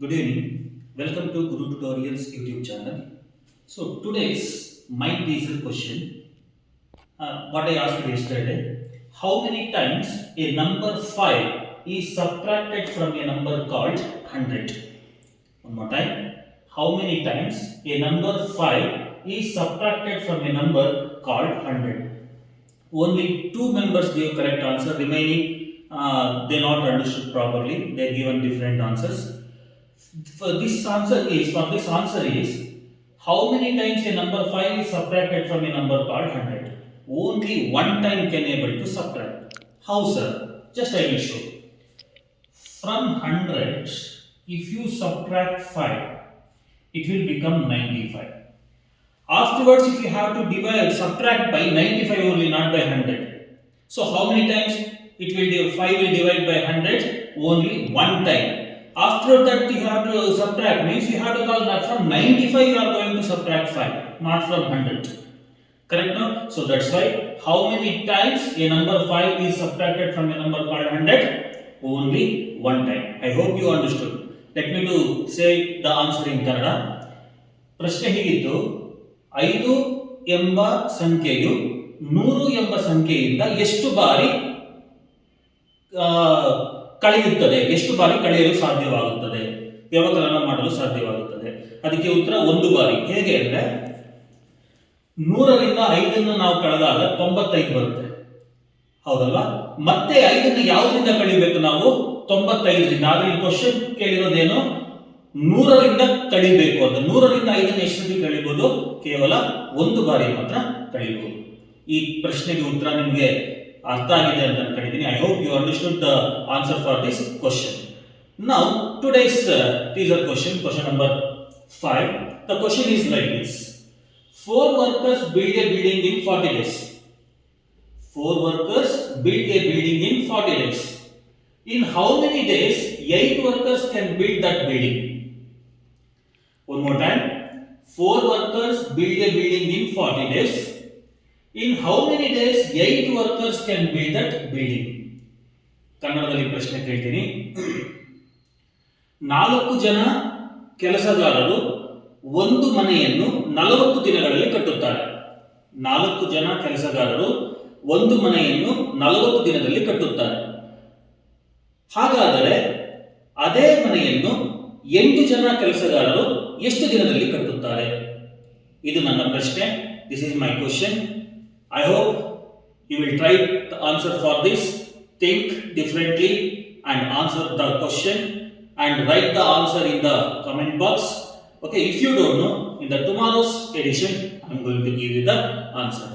Good evening. Welcome to Guru Tutorials YouTube channel. So today's mind teaser question. What I asked yesterday. How many times a number 5 is subtracted from a number called 100? One more time. How many times a number 5 is subtracted from a number called 100? Only two members gave correct answer. Remaining, they not understood properly. They given different answers. For this answer is how many times a number 5 is subtracted from a number called 100? Only one time can able to subtract. How, sir? Just I will show. From 100, if you subtract 5, it will become 95. Afterwards, if you have to divide, subtract by 95 only, not by 100. So how many times it will 5 will divide by 100? Only one time. After that, you have to subtract, means you have to call that from 95 you are going to subtract 5, not from 100. Correct now? So that's why how many times a number 5 is subtracted from a number called 100? Only one time. I hope you understood. Let me to say the answer in Kannada. ಪ್ರಶ್ನೆ ಹೀಗಿತ್ತು, 5 ಎಂಬ ಸಂಖ್ಯೆಯು 100 ಎಂಬ ಸಂಖ್ಯೆಯಿಂದ ಎಷ್ಟು ಬಾರಿ ಕಳೆಯುತ್ತದೆ, ಎಷ್ಟು ಬಾರಿ ಕಳೆಯಲು ಸಾಧ್ಯವಾಗುತ್ತದೆ, ವ್ಯವಕಲನ ಮಾಡಲು ಸಾಧ್ಯವಾಗುತ್ತದೆ. ಅದಕ್ಕೆ ಉತ್ತರ ಒಂದು ಬಾರಿ. ಹೇಗೆ ಅಂದ್ರೆ 100ರಿಂದ 5 ನಾವು ಕಳೆದಾಗ 95 ಬರುತ್ತೆ, ಹೌದಲ್ವಾ? ಮತ್ತೆ 5 ಯಾವುದರಿಂದ ಕಳಿಬೇಕು ನಾವು? 95ರಿಂದ. ಆದ್ರೆ ಈ ಕ್ವಶನ್ ಕೇಳಿರೋದೇನು, 100ರಿಂದ ಕಳಿಬೇಕು ಅಂತ. 100ರಿಂದ 5 ಎಷ್ಟೊತ್ತಿಗೆ ಕಳಿಬಹುದು? ಕೇವಲ ಒಂದು ಬಾರಿ ಮಾತ್ರ ಕಳಿಬಹುದು. ಈ ಪ್ರಶ್ನೆಗೆ ಉತ್ತರ ನಿಮಗೆ ಅರ್ಥ ಆಗಿದೆ ಅಂತ ಅನ್ಕೊಂಡಿದ್ದೀನಿ. I hope you understood the answer for this question. Now today's teaser question, question number 5. The question is like this. 4 workers build a building in 40 days. 4 workers build a building in 40 days. In how many days 8 workers can build that building? One more time. 4 workers build a building in 40 days. In how many days 8 workers can build that building? ಕನ್ನಡದಲ್ಲಿ ಪ್ರಶ್ನೆ ಕೇಳ್ತೀನಿ. 4 ಜನ ಕೆಲಸಗಾರರು ಒಂದು ಮನೆಯನ್ನು 40 ದಿನಗಳಲ್ಲಿ ಕಟ್ಟುತ್ತಾರೆ. 4 ಜನ ಕೆಲಸಗಾರರು ಒಂದು ಮನೆಯನ್ನು 40 ದಿನದಲ್ಲಿ ಕಟ್ಟುತ್ತಾರೆ. ಹಾಗಾದರೆ ಅದೇ ಮನೆಯನ್ನು 8 ಜನ ಕೆಲಸಗಾರರು ಎಷ್ಟು ದಿನದಲ್ಲಿ ಕಟ್ಟುತ್ತಾರೆ? ಇದು ನನ್ನ ಪ್ರಶ್ನೆ. This is my question. I hope you will try the answer for this. Think differently and answer the question and write the answer in the comment box. Okay, if you don't know, in the tomorrow's edition, I am going to give you the answer.